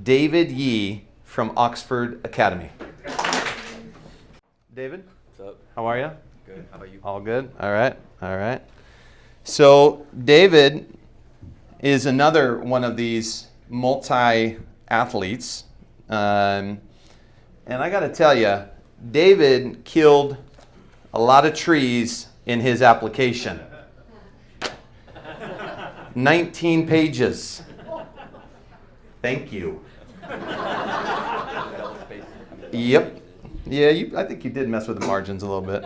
David Yee from Oxford Academy. David? What's up? How are you? Good. How about you? All good? All right. All right. So David is another one of these multi-athletes. And I got to tell you, David killed a lot of trees in his application. 19 pages. Thank you. Yep. Yeah, I think you did mess with the margins a little bit.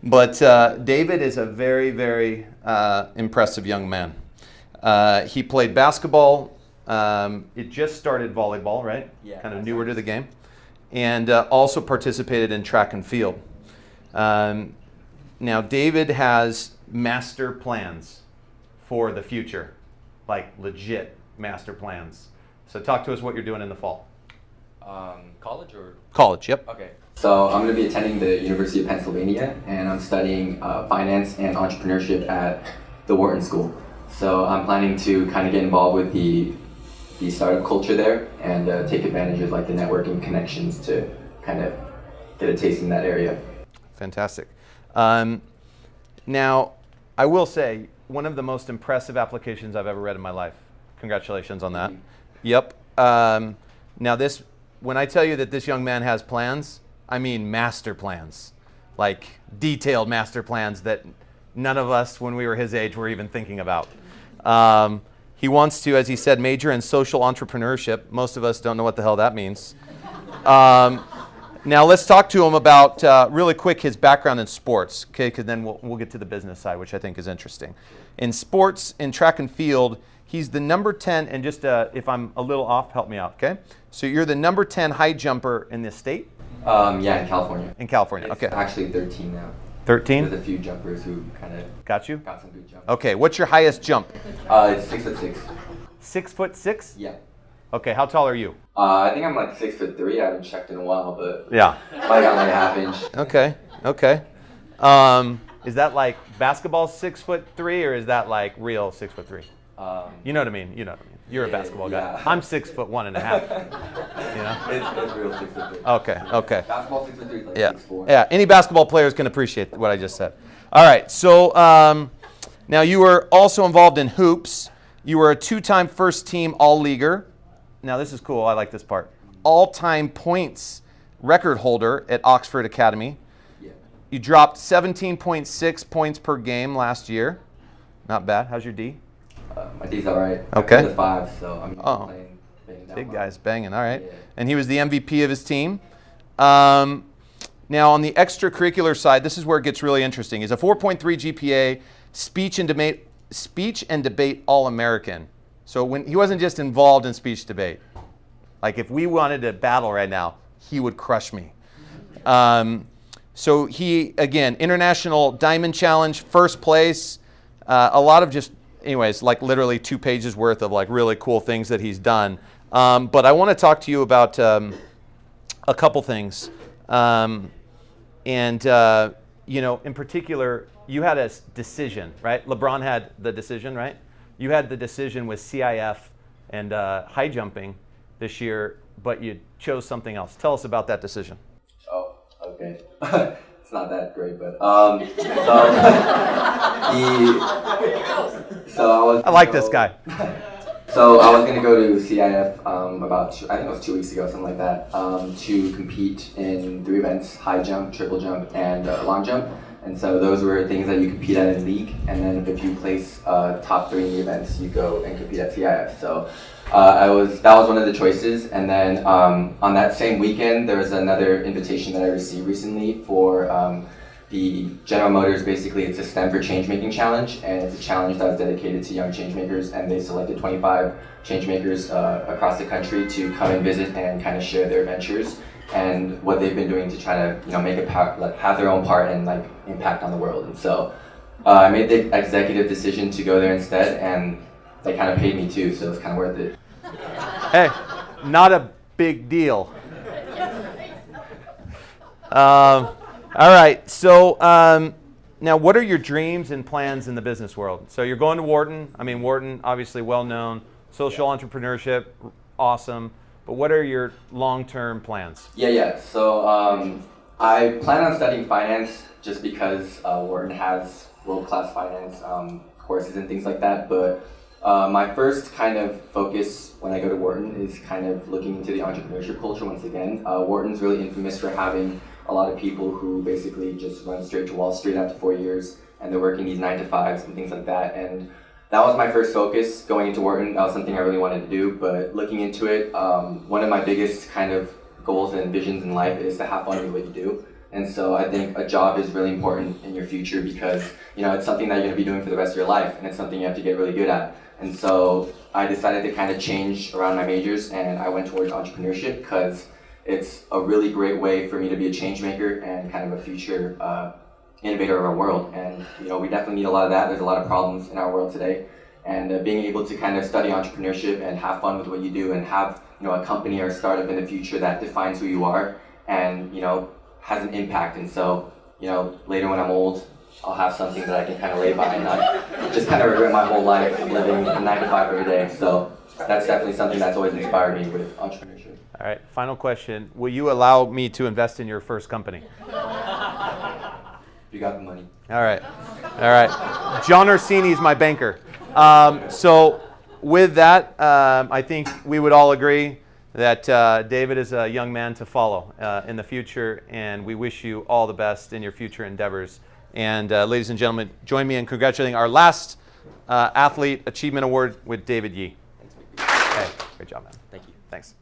But David is a very, very impressive young man. He played basketball. It just started volleyball, right? Yeah. Kind of newer to the game. And also participated in track and field. Now, David has master plans for the future, like legit master plans. So talk to us what you're doing in the fall. College or? College, yep. Okay. So I'm going to be attending the University of Pennsylvania, and I'm studying finance and entrepreneurship at the Wharton School. So I'm planning to kind of get involved with the startup culture there and take advantage of like the networking connections to kind of get a taste in that area. Fantastic. Now, I will say, one of the most impressive applications I've ever read in my life. Congratulations on that. Yep. Now this, when I tell you that this young man has plans, I mean master plans, like detailed master plans that none of us when we were his age were even thinking about. He wants to, as he said, major in social entrepreneurship. Most of us don't know what the hell that means. Now let's talk to him about, really quick, his background in sports, okay? Because then we'll get to the business side, which I think is interesting. In sports, in track and field, he's the number 10, and just if I'm a little off, help me out, okay? So you're the number 10 high jumper in the state? Yeah, in California. In California, It's okay. actually 13 now. 13? There's a few jumpers who kind of Got you? got some good jumps. Okay, what's your highest jump? It's 6'6". 6'6"? Yeah. Okay, how tall are you? I think I'm like 6'3". I haven't checked in a while, but Yeah. I got like a half inch. Okay, okay. Is that like basketball 6'3", or is that like real 6'3"? You know what I mean? You know what I mean. You're a basketball guy. Yeah. I'm 6'1.5". You know? It's real 6'3". Okay, okay. Basketball 6'3" is like Yeah. 6'4". Yeah. Any basketball players can appreciate what I just said. All right. So now you were also involved in hoops. You were a 2-time first-team All-Leaguer. Now this is cool. I like this part. All-time points record holder at Oxford Academy. Yeah. You dropped 17.6 points per game last year. Not bad. How's your D? My D's all right. Okay. I'm the 5, so I'm playing down Big low. guys banging. All right. Yeah. And he was the MVP of his team. Now on the extracurricular side, this is where it gets really interesting. He's a 4.3 GPA, speech and debate All-American. So when he wasn't just involved in speech debate. Like if we wanted to battle right now, he would crush me. So he, again, International Diamond Challenge, first place. A lot of just, anyways, like literally 2 pages worth of like really cool things that he's done. But I want to talk to you about a couple things. You know, in particular, you had a decision, right? LeBron had the decision, right? You had the decision with CIF and high jumping this year, but you chose something else. Tell us about that decision. Oh, okay. It's not that great, but I like this guy. So I was gonna go to CIF I think it was 2 weeks ago, something like that, to compete in 3 events: high jump, triple jump, and long jump. And so those were things that you compete at in league, and then if you place top 3 in the events, you go and compete at CIF. So that was one of the choices. And then on that same weekend, there was another invitation that I received recently for the General Motors. Basically, it's a STEM for Change-Making Challenge, and it's a challenge that was dedicated to young changemakers, and they selected 25 changemakers across the country to come and visit and kind of share their adventures and what they've been doing to try to, you know, make a part, like have their own part and like impact on the world. And so I made the executive decision to go there instead, and they kind of paid me too, so it's kind of worth it. Hey, not a big deal. All right, so now what are your dreams and plans in the business world? So you're going to Wharton. I mean, Wharton, obviously well known, social entrepreneurship, awesome. But what are your long-term plans? Yeah. So I plan on studying finance just because Wharton has world-class finance courses and things like that. But my first kind of focus when I go to Wharton is kind of looking into the entrepreneurship culture once again. Wharton's really infamous for having a lot of people who basically just run straight to Wall Street after 4 years, and they're working these 9-to-5s and things like that. And that was my first focus going into Wharton. That was something I really wanted to do. But looking into it, one of my biggest kind of goals and visions in life is to have fun with what you do. And so I think a job is really important in your future because, you know, it's something that you're going to be doing for the rest of your life, and it's something you have to get really good at. And so I decided to kind of change around my majors, and I went towards entrepreneurship because it's a really great way for me to be a change maker and kind of a future innovator of our world. And you know, we definitely need a lot of that. There's a lot of problems in our world today, and being able to kind of study entrepreneurship and have fun with what you do and have, you know, a company or a startup in the future that defines who you are and, you know, has an impact. And so, you know, later when I'm old, I'll have something that I can kind of lay by and not just kind of regret my whole life living a 9-to-5 every day. So that's definitely something that's always inspired me with entrepreneurship. All right, final question. Will you allow me to invest in your first company? You got the money. All right. John Orsini is my banker. So with that, I think we would all agree that David is a young man to follow in the future, and we wish you all the best in your future endeavors. And ladies and gentlemen, join me in congratulating our last Athlete Achievement Award with David Yee. Thanks, Hey, great job, man. Thank you. Thanks.